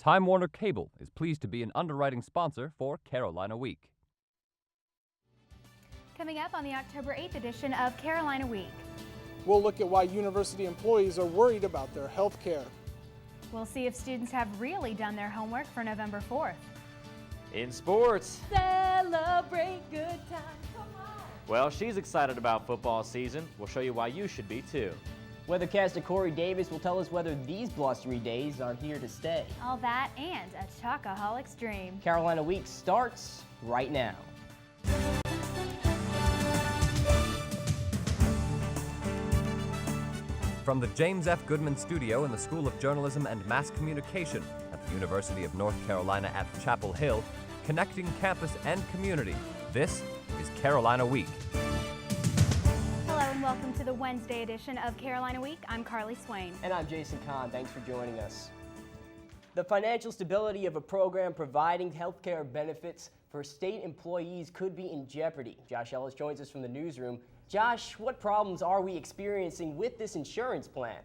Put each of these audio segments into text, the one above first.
Time Warner Cable is pleased to be an underwriting sponsor for Carolina Week. Coming up on the October 8th edition of Carolina Week. We'll look at why university employees are worried about their health care. We'll see if students have really done their homework for November 4th. In sports, Celebrate good times, come on! well, she's excited about football season. We'll show you why you should be too. Weathercaster Corey Davis will tell us whether these blustery days are here to stay. All that and a chocoholic's dream. Carolina Week starts right now. From the James F. Goodman Studio in the School of Journalism and Mass Communication at the University of North Carolina at Chapel Hill, connecting campus and community, this is Carolina Week. Hello and welcome to the Wednesday edition of Carolina Week. I'm Carly Swain. And I'm Jason Kahn. Thanks for joining us. The financial stability of a program providing health care benefits for state employees could be in jeopardy. Josh Ellis joins us from the newsroom. Josh, what problems are we experiencing with this insurance plan?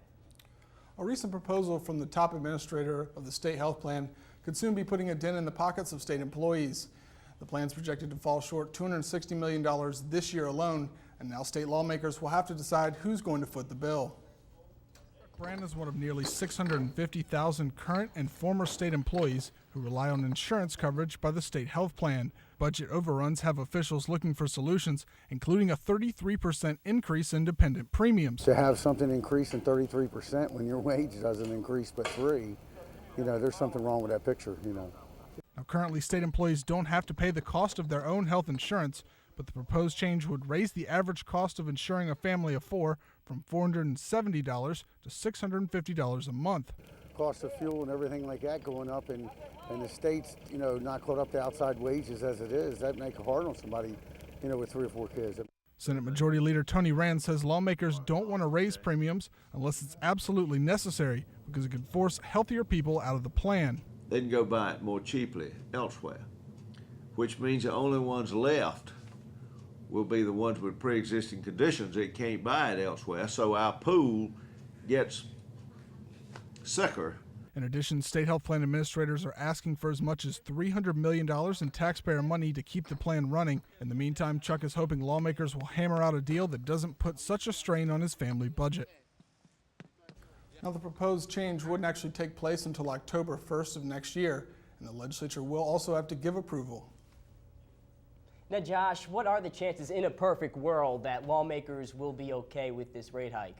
A recent proposal from the top administrator of the state health plan could soon be putting a dent in the pockets of state employees. The plan is projected to fall short $260 million this year alone, and now state lawmakers will have to decide who's going to foot the bill. Brand is one of nearly 650,000 current and former state employees who rely on insurance coverage by the state health plan. Budget overruns have officials looking for solutions, including a 33% increase in dependent premiums. To have something increase in 33% when your wage doesn't increase but 3%, there's something wrong with that picture, Now, currently, state employees don't have to pay the cost of their own health insurance, but the proposed change would raise the average cost of insuring a family of 4 from $470 to $650 a month. Cost of fuel and everything like that going up, and the state's, not caught up to outside wages as it is, that make it hard on somebody, with 3 or 4 kids. Senate Majority Leader Tony Rand says lawmakers don't want to raise premiums unless it's absolutely necessary because it could force healthier people out of the plan. They can go buy it more cheaply elsewhere, which means the only ones left will be the ones with pre-existing conditions that can't buy it elsewhere, so our pool gets sicker. In addition, state health plan administrators are asking for as much as $300 million in taxpayer money to keep the plan running. In the meantime, Chuck is hoping lawmakers will hammer out a deal that doesn't put such a strain on his family budget. Now, the proposed change wouldn't actually take place until October 1st of next year, and the legislature will also have to give approval. Now, Josh, what are the chances in a perfect world that lawmakers will be okay with this rate hike?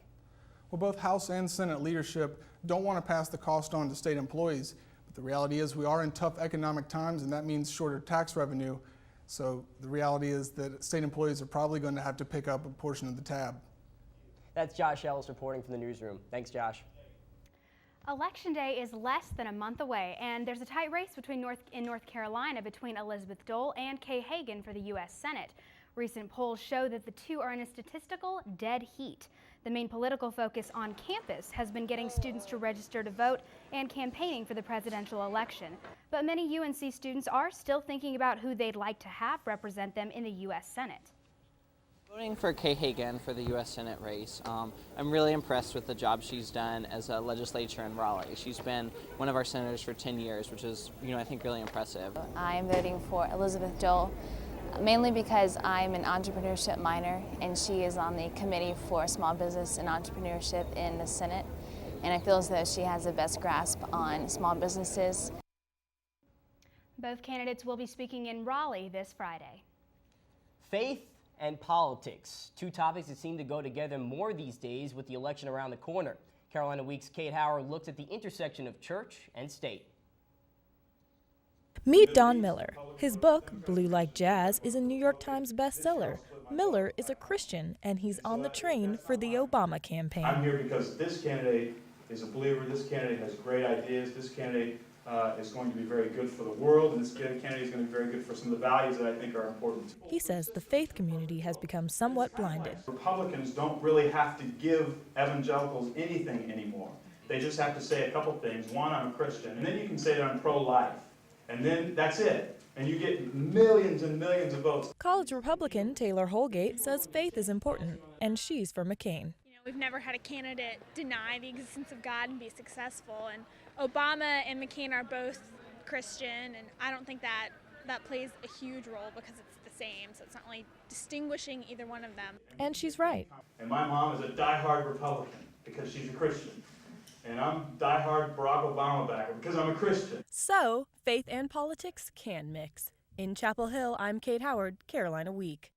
Well, both House and Senate leadership don't want to pass the cost on to state employees, but the reality is we are in tough economic times, and that means shorter tax revenue. So the reality is that state employees are probably going to have to pick up a portion of the tab. That's Josh Ellis reporting from the newsroom. Thanks, Josh. Election Day is less than a month away, and there's a tight race in North Carolina between Elizabeth Dole and Kay Hagan for the U.S. Senate. Recent polls show that the two are in a statistical dead heat. The main political focus on campus has been getting students to register to vote and campaigning for the presidential election. But many UNC students are still thinking about who they'd like to have represent them in the U.S. Senate. Voting for Kay Hagan for the U.S. Senate race, I'm really impressed with the job she's done as a legislator in Raleigh. She's been one of our senators for 10 years, which is, I think really impressive. I'm voting for Elizabeth Dole, mainly because I'm an entrepreneurship minor and she is on the committee for small business and entrepreneurship in the Senate, and I feel as though she has the best grasp on small businesses. Both candidates will be speaking in Raleigh this Friday. Faith and politics, two topics that seem to go together more these days with the election around the corner. Carolina Week's Kate Howard looks at the intersection of church and state. Meet Don Miller. His book, Blue Like Jazz, is a New York Times bestseller. Miller is a Christian, and he's on the train for the Obama campaign. I'm here because this candidate is a believer, this candidate has great ideas, this candidate is going to be very good for the world, and this candidate is going to be very good for some of the values that I think are important. He says the faith community has become somewhat blinded. Republicans don't really have to give evangelicals anything anymore. They just have to say a couple things. One, I'm a Christian, and then you can say that I'm pro-life. And then that's it. And you get millions and millions of votes. College Republican Taylor Holgate says faith is important, and she's for McCain. We've never had a candidate deny the existence of God and be successful, and Obama and McCain are both Christian, and I don't think that plays a huge role because it's the same, so it's not really distinguishing either one of them. And she's right. And my mom is a diehard Republican because she's a Christian. And I'm diehard Barack Obama backer because I'm a Christian. So, faith and politics can mix. In Chapel Hill, I'm Kate Howard, Carolina Week.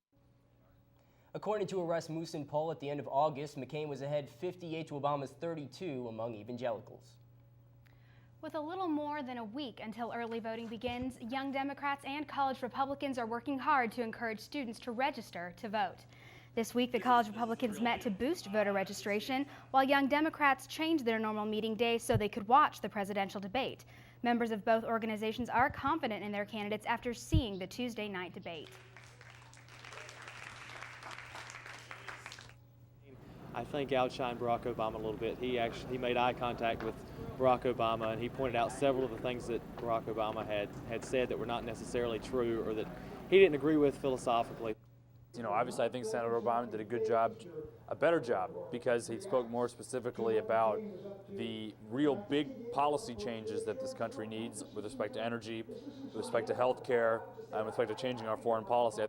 According to a Rasmussen poll at the end of August, McCain was ahead 58 to Obama's 32 among evangelicals. With a little more than a week until early voting begins, young Democrats and college Republicans are working hard to encourage students to register to vote. This week, the college Republicans met to boost voter registration, while young Democrats changed their normal meeting day so they could watch the presidential debate. Members of both organizations are confident in their candidates after seeing the Tuesday night debate. I think outshined Barack Obama a little bit. He made eye contact with Barack Obama, and he pointed out several of the things that Barack Obama had said that were not necessarily true or that he didn't agree with philosophically. You know, obviously I think Senator Obama did a good job, a better job, because he spoke more specifically about the real big policy changes that this country needs with respect to energy, with respect to health care, and with respect to changing our foreign policy.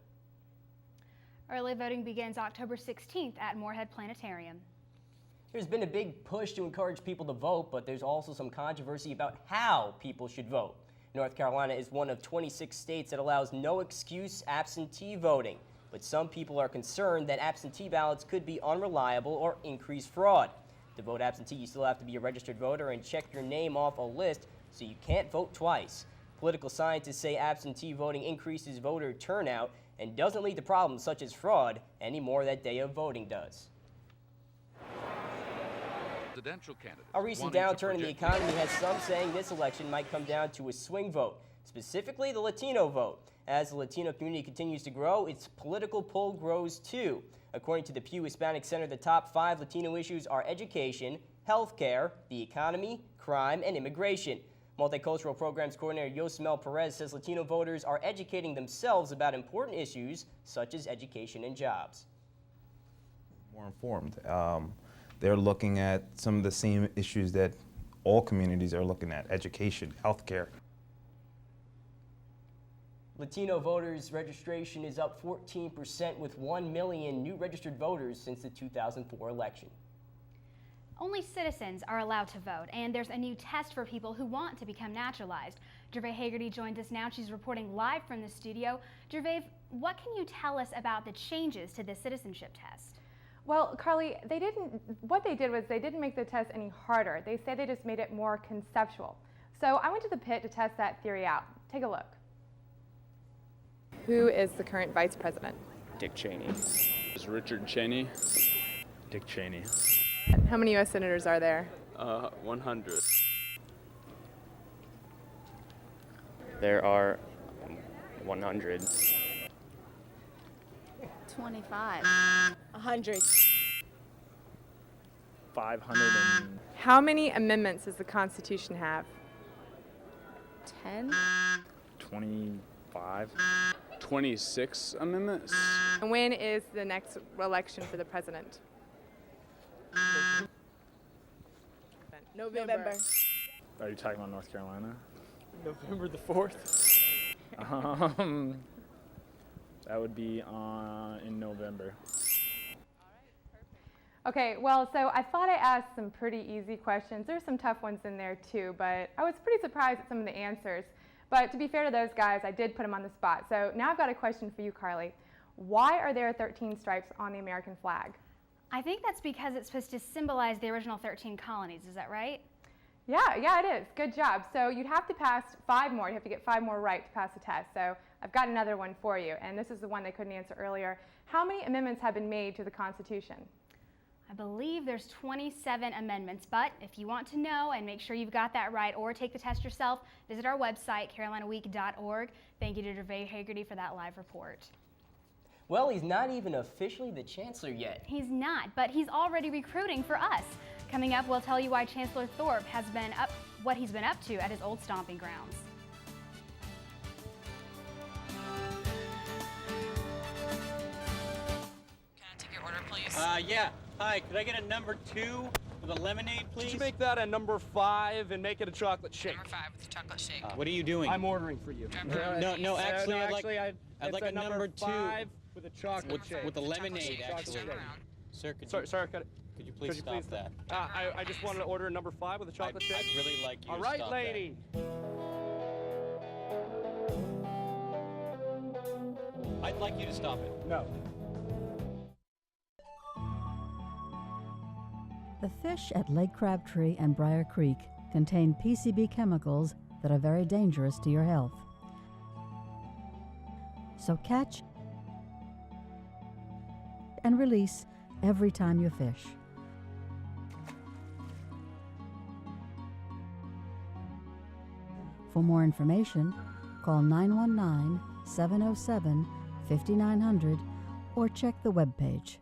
Early voting begins October 16th at Moorhead Planetarium. There's been a big push to encourage people to vote, but there's also some controversy about how people should vote. North Carolina is one of 26 states that allows no excuse absentee voting. But some people are concerned that absentee ballots could be unreliable or increase fraud. To vote absentee, you still have to be a registered voter and check your name off a list, so you can't vote twice. Political scientists say absentee voting increases voter turnout and doesn't lead to problems such as fraud any more that day of voting does. A recent downturn in the economy has some saying this election might come down to a swing vote, specifically the Latino vote. As the Latino community continues to grow, its political pull grows too. According to the Pew Hispanic Center, the top 5 Latino issues are education, healthcare, the economy, crime, and immigration. Multicultural Programs Coordinator Yosemel Perez says Latino voters are educating themselves about important issues such as education and jobs. More informed. They're looking at some of the same issues that all communities are looking at: education, healthcare. Latino voters' registration is up 14% with 1 million new registered voters since the 2004 election. Only citizens are allowed to vote, and there's a new test for people who want to become naturalized. Gervais Hagerty joins us now. She's reporting live from the studio. Gervais, what can you tell us about the changes to the citizenship test? Well, Carly, what they did was they didn't make the test any harder. They said they just made it more conceptual. So I went to the pit to test that theory out. Take a look. Who is the current vice president? Dick Cheney. It's Richard Cheney. Dick Cheney. How many U.S. senators are there? 100. There are 100. 25. 100. 500. How many amendments does the Constitution have? 10. 25. 26 amendments. And when is the next election for the president? November. Are you talking about North Carolina? November the 4th. That would be in November. Okay, well, so I thought I asked some pretty easy questions. There's some tough ones in there too, but I was pretty surprised at some of the answers. But to be fair to those guys, I did put them on the spot. So now I've got a question for you, Carly. Why are there 13 stripes on the American flag? I think that's because it's supposed to symbolize the original 13 colonies. Is that right? Yeah, it is. Good job. So you'd have to pass 5 more. You have to get 5 more right to pass the test. So I've got another one for you, and this is the one they couldn't answer earlier. How many amendments have been made to the Constitution? I believe there's 27 amendments, but if you want to know and make sure you've got that right or take the test yourself, visit our website, carolinaweek.org. Thank you to Gervais Hagerty for that live report. Well, he's not even officially the chancellor yet. He's not, but he's already recruiting for us. Coming up, we'll tell you why Chancellor Thorpe has been what he's been up to at his old stomping grounds. Can I take your order, please? Yeah. Hi, could I get a number 2 with With a lemonade, please. Could you make that a number 5 and make it a chocolate shake? Number 5 with the chocolate shake. What are you doing? I'm ordering for you. No, actually, I'd like a number 2 with a chocolate shake. with the lemonade, actually. Sir, Sorry, cut it. could you please stop that? I just wanted to order a number 5 with a chocolate shake. I'd really like you All to right, stop lady. that. I'd like you to stop it. No. The fish at Lake Crabtree and Briar Creek contain PCB chemicals that are very dangerous to your health. So catch and release every time you fish. For more information, call 919-707-5900 or check the webpage.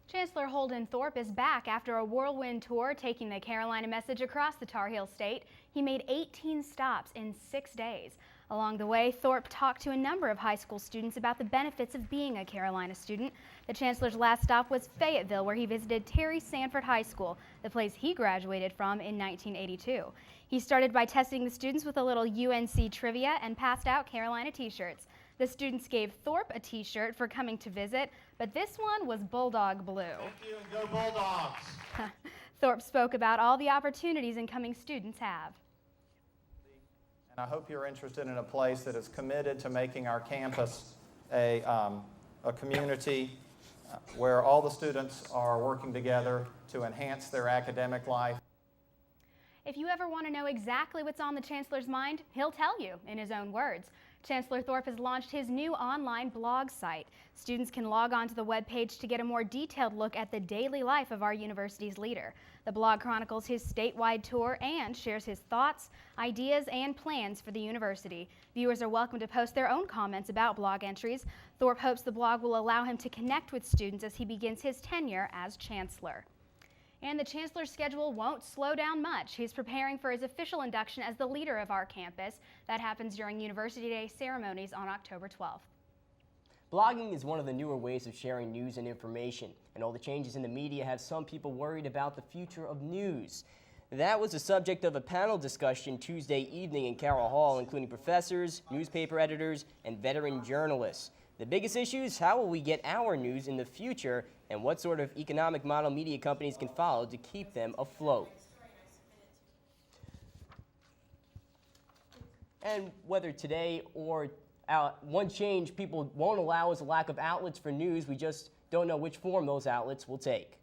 Chancellor Holden Thorpe is back after a whirlwind tour taking the Carolina message across the Tar Heel State. He made 18 stops in 6 days. Along the way, Thorpe talked to a number of high school students about the benefits of being a Carolina student. The Chancellor's last stop was Fayetteville, where he visited Terry Sanford High School, the place he graduated from in 1982. He started by testing the students with a little UNC trivia and passed out Carolina t-shirts. The students gave Thorpe a t-shirt for coming to visit, but this one was Bulldog Blue. Thank you, and go Bulldogs! Thorpe spoke about all the opportunities incoming students have. And I hope you're interested in a place that is committed to making our campus a community where all the students are working together to enhance their academic life. If you ever want to know exactly what's on the Chancellor's mind, he'll tell you in his own words. Chancellor Thorpe has launched his new online blog site. Students can log on to the webpage to get a more detailed look at the daily life of our university's leader. The blog chronicles his statewide tour and shares his thoughts, ideas, and plans for the university. Viewers are welcome to post their own comments about blog entries. Thorpe hopes the blog will allow him to connect with students as he begins his tenure as Chancellor. And the Chancellor's schedule won't slow down much. He's preparing for his official induction as the leader of our campus. That happens during University Day ceremonies on October 12th. Blogging is one of the newer ways of sharing news and information, and all the changes in the media have some people worried about the future of news. That was the subject of a panel discussion Tuesday evening in Carroll Hall, including professors, newspaper editors, and veteran journalists. The biggest issue is how will we get our news in the future, and what sort of economic model media companies can follow to keep them afloat. And whether today or one change people won't allow is a lack of outlets for news. We just don't know which form those outlets will take.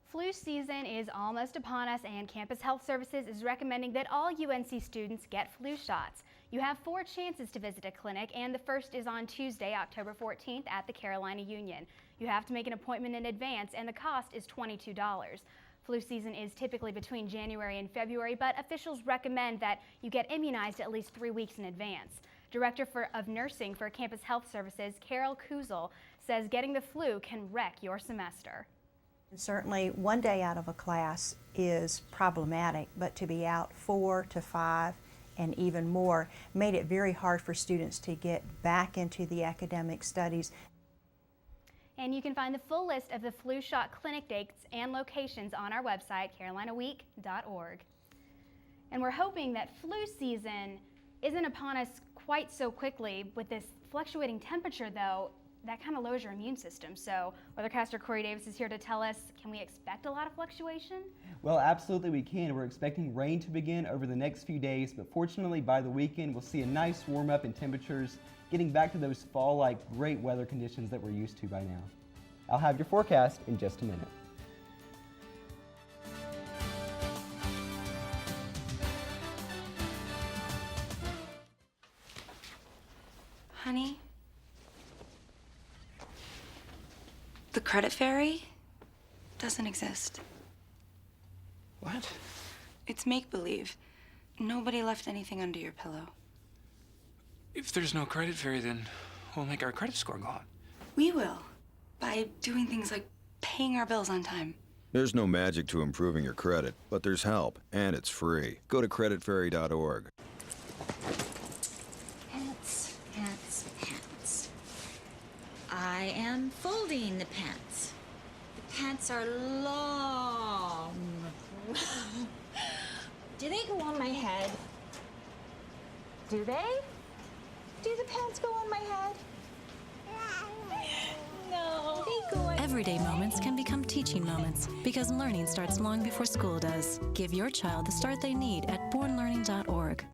Flu season is almost upon us, and Campus Health Services is recommending that all UNC students get flu shots. You have 4 chances to visit a clinic, and the first is on Tuesday, October 14th at the Carolina Union. You have to make an appointment in advance, and the cost is $22. Flu season is typically between January and February, but officials recommend that you get immunized at least 3 weeks in advance. Director of Nursing for Campus Health Services, Carol Kuzel, says getting the flu can wreck your semester. Certainly, one day out of a class is problematic, but to be out 4 to 5 and even more made it very hard for students to get back into the academic studies. And you can find the full list of the flu shot clinic dates and locations on our website, carolinaweek.org. And we're hoping that flu season isn't upon us quite so quickly. With this fluctuating temperature, though, that kind of lowers your immune system. So weathercaster Corey Davis is here to tell us, can we expect a lot of fluctuation? Well, absolutely we can. We're expecting rain to begin over the next few days, but fortunately by the weekend we'll see a nice warm up in temperatures, getting back to those fall-like great weather conditions that we're used to by now. I'll have your forecast in just a minute. Honey? The credit fairy doesn't exist. What? It's make-believe. Nobody left anything under your pillow. If there's no credit fairy, then we'll make our credit score go up. We will, by doing things like paying our bills on time. There's no magic to improving your credit, but there's help, and it's free. Go to creditfairy.org. Pants. I am folding the pants. pants are long. Do they go on my head? Do they? Do the pants go on my head? No. They go on. Everyday moments can become teaching moments because learning starts long before school does. Give your child the start they need at bornlearning.org.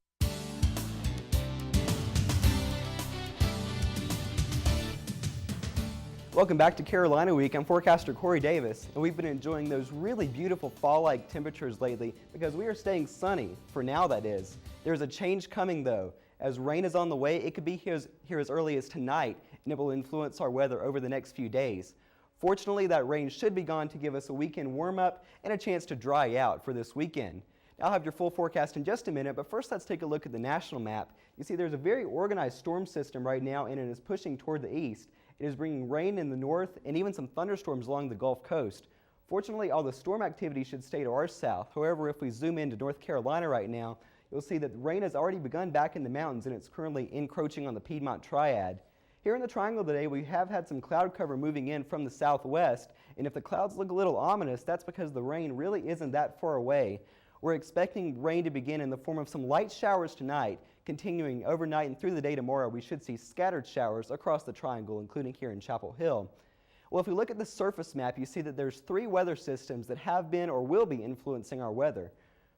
Welcome back to Carolina Week. I'm forecaster Corey Davis, and we've been enjoying those really beautiful fall-like temperatures lately because we are staying sunny, for now that is. There's a change coming though. As rain is on the way, it could be here as early as tonight, and it will influence our weather over the next few days. Fortunately, that rain should be gone to give us a weekend warm-up and a chance to dry out for this weekend. I'll have your full forecast in just a minute, but first let's take a look at the national map. You see there's a very organized storm system right now, and it is pushing toward the east. It is bringing rain in the north and even some thunderstorms along the Gulf Coast. Fortunately, all the storm activity should stay to our south. However, if we zoom into North Carolina right now, you'll see that rain has already begun back in the mountains, and it's currently encroaching on the Piedmont Triad. Here in the Triangle today, we have had some cloud cover moving in from the southwest, and if the clouds look a little ominous, that's because the rain really isn't that far away. We're expecting rain to begin in the form of some light showers tonight. Continuing overnight and through the day tomorrow, we should see scattered showers across the Triangle, including here in Chapel Hill. Well, if we look at the surface map, you see that there's 3 weather systems that have been or will be influencing our weather.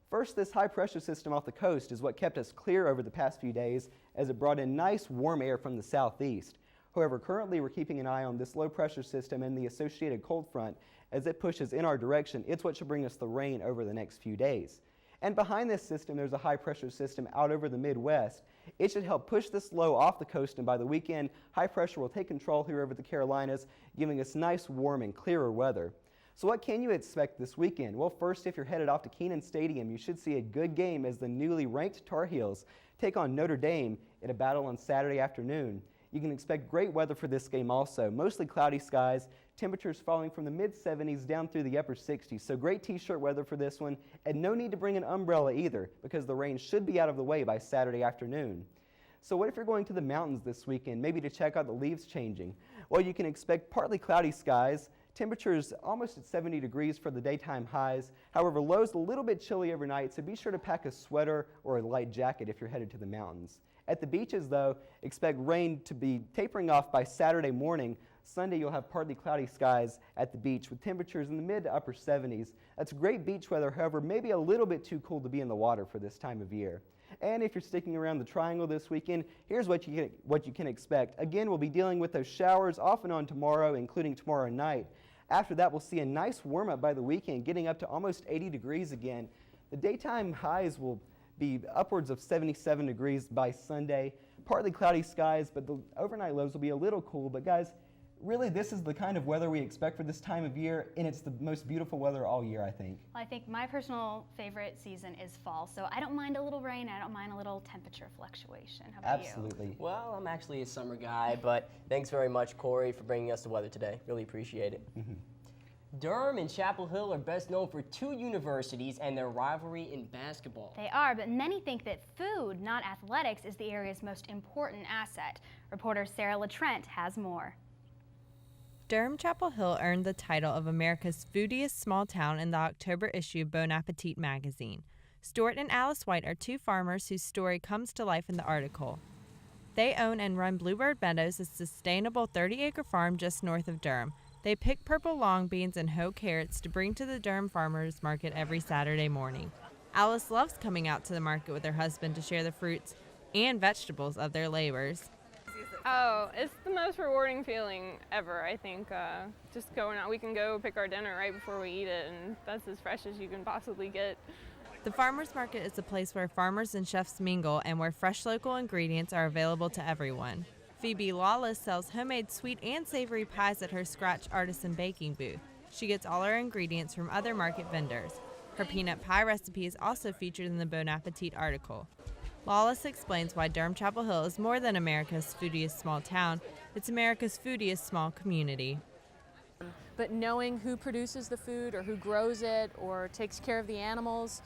First, this high pressure system off the coast is what kept us clear over the past few days as it brought in nice warm air from the southeast. However, currently we're keeping an eye on this low pressure system and the associated cold front. As it pushes in our direction, it's what should bring us the rain over the next few days. And behind this system, there's a high pressure system out over the Midwest. It should help push this low off the coast, and by the weekend, high pressure will take control here over the Carolinas, giving us nice, warm, and clearer weather. So what can you expect this weekend? Well, first, if you're headed off to Kenan Stadium, you should see a good game as the newly ranked Tar Heels take on Notre Dame in a battle on Saturday afternoon. You can expect great weather for this game also, mostly cloudy skies, temperatures falling from the mid-70s down through the upper 60s. So great t-shirt weather for this one, and no need to bring an umbrella either because the rain should be out of the way by Saturday afternoon. So what if you're going to the mountains this weekend, maybe to check out the leaves changing? Well, you can expect partly cloudy skies, temperatures almost at 70 degrees for the daytime highs. However, lows a little bit chilly overnight, so be sure to pack a sweater or a light jacket if you're headed to the mountains. At the beaches, though, expect rain to be tapering off by Saturday morning. Sunday, you'll have partly cloudy skies at the beach with temperatures in the mid to upper 70s. That's great beach weather, however, maybe a little bit too cool to be in the water for this time of year. And if you're sticking around the Triangle this weekend, here's what you can expect. Again, we'll be dealing with those showers off and on tomorrow, including tomorrow night. After that, we'll see a nice warm-up by the weekend, getting up to almost 80 degrees again. The daytime highs will be upwards of 77 degrees by Sunday. Partly cloudy skies, but the overnight lows will be a little cool. But guys, really this is the kind of weather we expect for this time of year, and it's the most beautiful weather all year, I think. Well, I think my personal favorite season is fall, so I don't mind a little rain, I don't mind a little temperature fluctuation. How about you? Absolutely. Well, I'm actually a summer guy, but thanks very much, Corey, for bringing us the weather today. Really appreciate it. Durham and Chapel Hill are best known for 2 universities and their rivalry in basketball. They are, but many think that food, not athletics, is the area's most important asset. Reporter Sarah LaTrent has more. Durham Chapel Hill earned the title of America's foodiest small town in the October issue of Bon Appetit magazine. Stuart and Alice White are 2 farmers whose story comes to life in the article. They own and run Bluebird Meadows, a sustainable 30-acre farm just north of Durham. They pick purple long beans and hoe carrots to bring to the Durham Farmers Market every Saturday morning. Alice loves coming out to the market with her husband to share the fruits and vegetables of their labors. Oh, it's the most rewarding feeling ever, I think. Just going out, we can go pick our dinner right before we eat it, and that's as fresh as you can possibly get. The Farmers Market is a place where farmers and chefs mingle and where fresh local ingredients are available to everyone. Phoebe Lawless sells homemade sweet and savory pies at her Scratch Artisan Baking booth. She gets all her ingredients from other market vendors. Her peanut pie recipe is also featured in the Bon Appetit article. Lawless explains why Durham Chapel Hill is more than America's foodiest small town, it's America's foodiest small community. But knowing who produces the food or who grows it or takes care of the animals,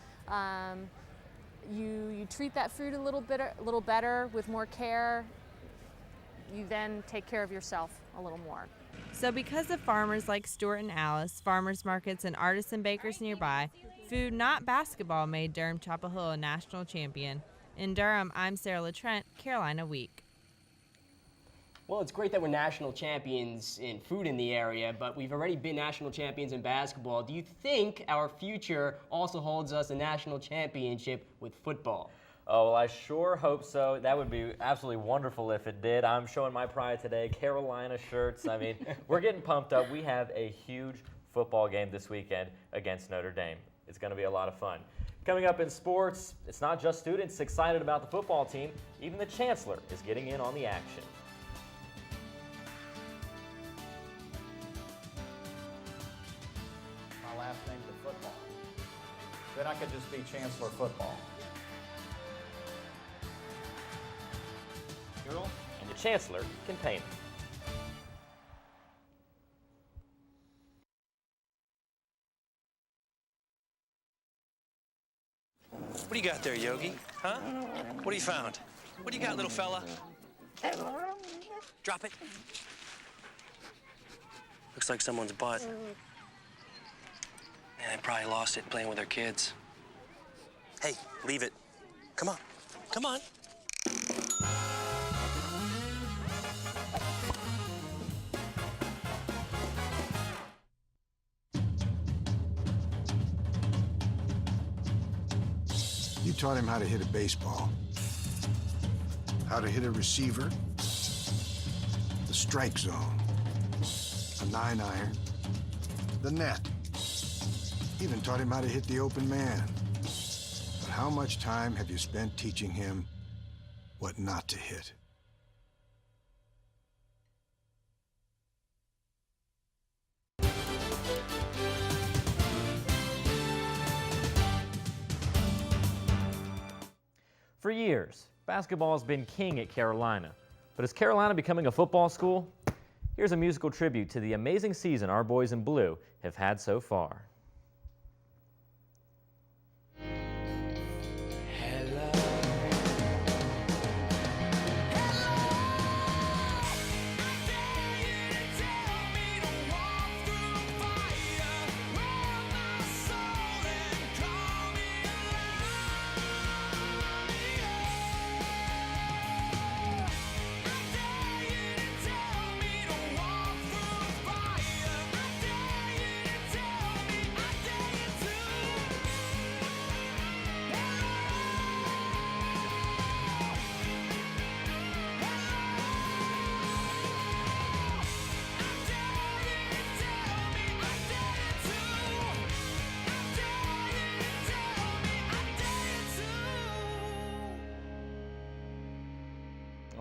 you treat that food a little better with more care. You then take care of yourself. a little more. So because of farmers like Stuart and Alice, farmers markets, and artisan bakers nearby, food, not basketball, made Durham Chapel Hill a national champion. In Durham, I'm Sarah LaTrent, Carolina Week. Well, it's great that we're national champions in food in the area, but we've already been national champions in basketball. Do you think our future also holds us a national championship with football? Oh, well, I sure hope so. That would be absolutely wonderful if it did. I'm showing my pride today. Carolina shirts. I mean, we're getting pumped up. We have a huge football game this weekend against Notre Dame. It's going to be a lot of fun. Coming up in sports, it's not just students excited about the football team. Even the Chancellor is getting in on the action. My last name's a football. Then I could just be Chancellor Football. And the Chancellor can pay them. What do you got there, Yogi? Huh? What have you found? What do you got, little fella? Drop it. Looks like someone's butt. Man, they probably lost it playing with their kids. Hey, leave it. Come on. Come on. You taught him how to hit a baseball, how to hit a receiver, the strike zone, a 9-iron, the net. Even taught him how to hit the open man. But how much time have you spent teaching him what not to hit? For years, basketball has been king at Carolina. But is Carolina becoming a football school? Here's a musical tribute to the amazing season our boys in blue have had so far.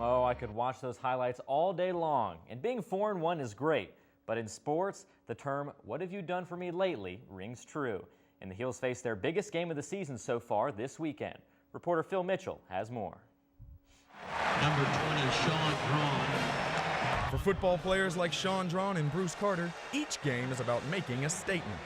Oh, I could watch those highlights all day long. And being 4-1 is great. But in sports, the term, "what have you done for me lately?" rings true. And the Heels face their biggest game of the season so far this weekend. Reporter Phil Mitchell has more. Number 20, Sean Drawn. For football players like Sean Drawn and Bruce Carter, each game is about making a statement.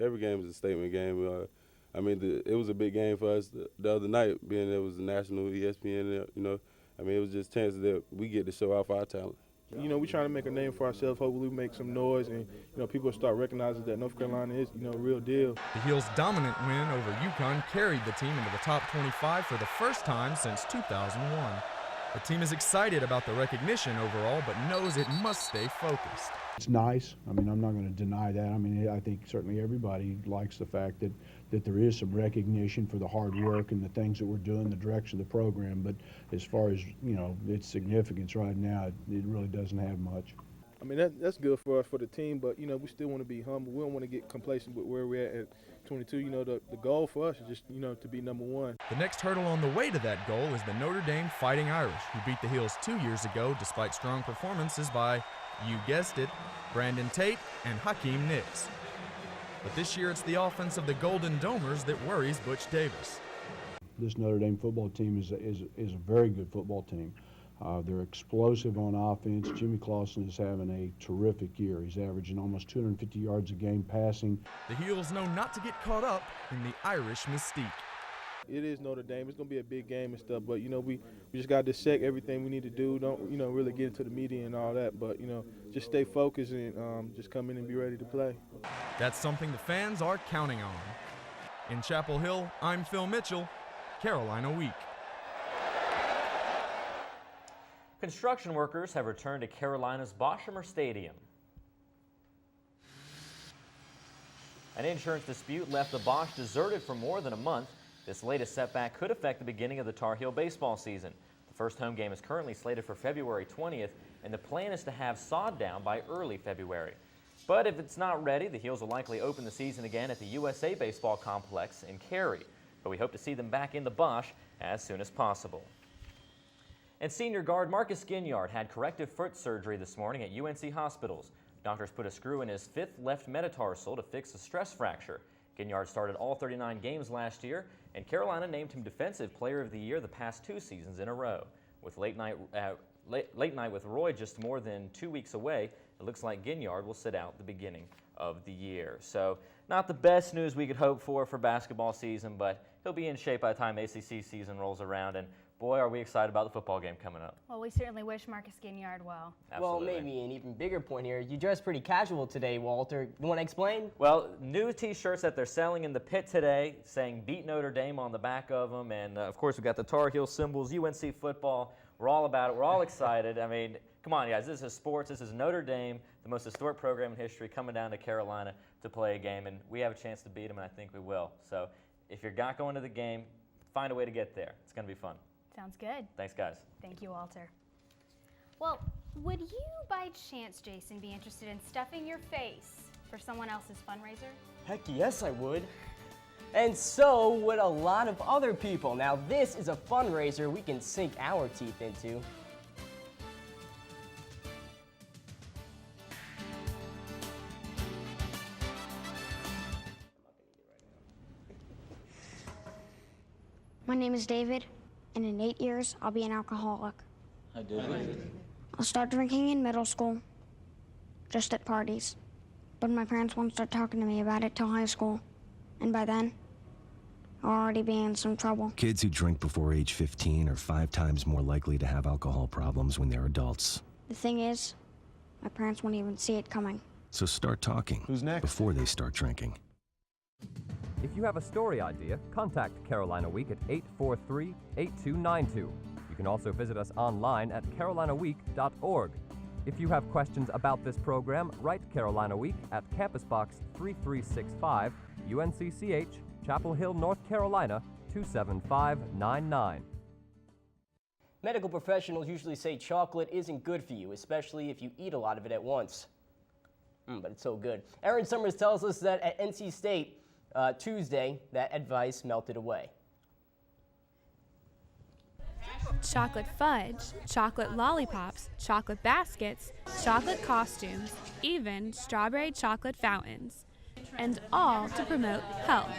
Every game is a statement game. I mean, it was a big game for us the other night, being it was a national ESPN, you know. I mean, it was just chances that we get to show off our talent. You know, we're trying to make a name for ourselves. Hopefully we make some noise and, you know, people start recognizing that North Carolina is, you know, a real deal. The Heels' dominant win over UConn carried the team into the top 25 for the first time since 2001. The team is excited about the recognition overall, but knows it must stay focused. It's nice. I mean, I'm not going to deny that. I mean, I think certainly everybody likes the fact that there is some recognition for the hard work and the things that we're doing, the direction of the program. But as far as, you know, its significance right now, it really doesn't have much. I mean, that's good for us, for the team, but, you know, we still want to be humble. We don't want to get complacent with where we're at 22. You know, the goal for us is just, you know, to be number one. The next hurdle on the way to that goal is the Notre Dame Fighting Irish, who beat the Heels 2 years ago despite strong performances by, you guessed it, Brandon Tate and Hakeem Nicks. But this year it's the offense of the Golden Domers that worries Butch Davis. This Notre Dame football team is a very good football team. They're explosive on offense. Jimmy Clausen is having a terrific year. He's averaging almost 250 yards a game passing. The Heels know not to get caught up in the Irish mystique. It is Notre Dame. It's going to be a big game and stuff, but, we just got to dissect everything we need to do. Don't, really get into the media and all that, but, just stay focused and just come in and be ready to play. That's something the fans are counting on. In Chapel Hill, I'm Phil Mitchell, Carolina Week. Construction workers have returned to Carolina's Boshemer Stadium. An insurance dispute left the Bosch deserted for more than a month. This latest setback could affect the beginning of the Tar Heel baseball season. The first home game is currently slated for February 20th, and the plan is to have sod down by early February. But if it's not ready, the Heels will likely open the season again at the USA Baseball Complex in Cary. But we hope to see them back in the Bosch as soon as possible. And senior guard Marcus Ginyard had corrective foot surgery this morning at UNC Hospitals. Doctors put a screw in his 5th left metatarsal to fix a stress fracture. Ginyard started all 39 games last year, and Carolina named him Defensive Player of the Year the past 2 seasons in a row. With late night with Roy just more than 2 weeks away, it looks like Ginyard will sit out the beginning of the year. So not the best news we could hope for basketball season, but he'll be in shape by the time ACC season rolls around, and boy, are we excited about the football game coming up. Well, we certainly wish Marcus Ginyard well. Absolutely. Well, maybe an even bigger point here. You dressed pretty casual today, Walter. You want to explain? Well, new T-shirts that they're selling in the pit today saying Beat Notre Dame on the back of them. And, of course, we've got the Tar Heel symbols, UNC football. We're all about it. We're all excited. I mean, come on, guys. This is sports. This is Notre Dame, the most historic program in history, coming down to Carolina to play a game. And we have a chance to beat them, and I think we will. So if you're not going to the game, find a way to get there. It's going to be fun. Sounds good. Thanks, guys. Thank you, Walter. Well, would you by chance, Jason, be interested in stuffing your face for someone else's fundraiser? Heck yes, I would. And so would a lot of other people. Now, this is a fundraiser we can sink our teeth into. My name is David, and in 8 years, I'll be an alcoholic. Hi, David. I'll start drinking in middle school, just at parties. But my parents won't start talking to me about it till high school. And by then, I'll already be in some trouble. Kids who drink before age 15 are 5 times more likely to have alcohol problems when they're adults. The thing is, my parents won't even see it coming. So start talking. Who's next? Before they start drinking. If you have a story idea, contact Carolina Week at 843-8292. You can also visit us online at carolinaweek.org. If you have questions about this program, write Carolina Week at Campus Box 3365, UNCCH, Chapel Hill, North Carolina, 27599. Medical professionals usually say chocolate isn't good for you, especially if you eat a lot of it at once. But it's so good. Erin Summers tells us that at NC State, Tuesday, that advice melted away. Chocolate fudge, chocolate lollipops, chocolate baskets, chocolate costumes, even strawberry chocolate fountains. And all to promote health.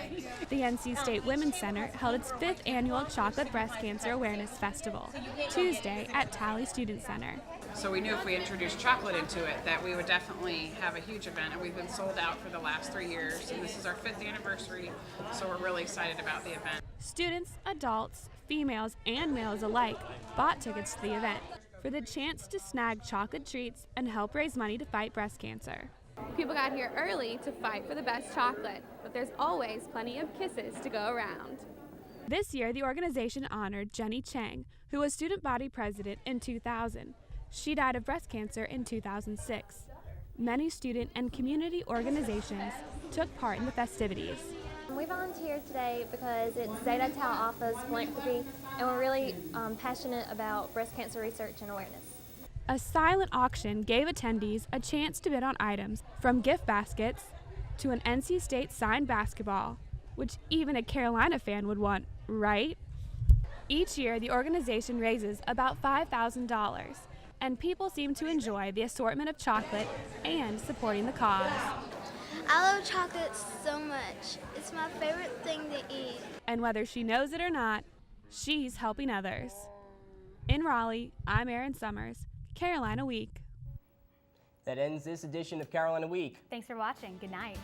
The NC State Women's Center held its 5th annual Chocolate Breast Cancer Awareness Festival, Tuesday at Talley Student Center. So we knew if we introduced chocolate into it that we would definitely have a huge event, and we've been sold out for the last 3 years, and this is our 5th anniversary, so we're really excited about the event. Students, adults, females, and males alike bought tickets to the event for the chance to snag chocolate treats and help raise money to fight breast cancer. People got here early to fight for the best chocolate, but there's always plenty of kisses to go around. This year, the organization honored Jenny Chang, who was student body president in 2000. She died of breast cancer in 2006. Many student and community organizations took part in the festivities. We volunteered today because it's Zeta Tau Alpha's philanthropy, and we're really passionate about breast cancer research and awareness. A silent auction gave attendees a chance to bid on items from gift baskets to an NC State signed basketball, which even a Carolina fan would want, right? Each year, the organization raises about $5,000, and people seem to enjoy the assortment of chocolate and supporting the cause. I love chocolate so much. It's my favorite thing to eat. And whether she knows it or not, she's helping others. In Raleigh, I'm Erin Summers, Carolina Week. That ends this edition of Carolina Week. Thanks for watching. Good night.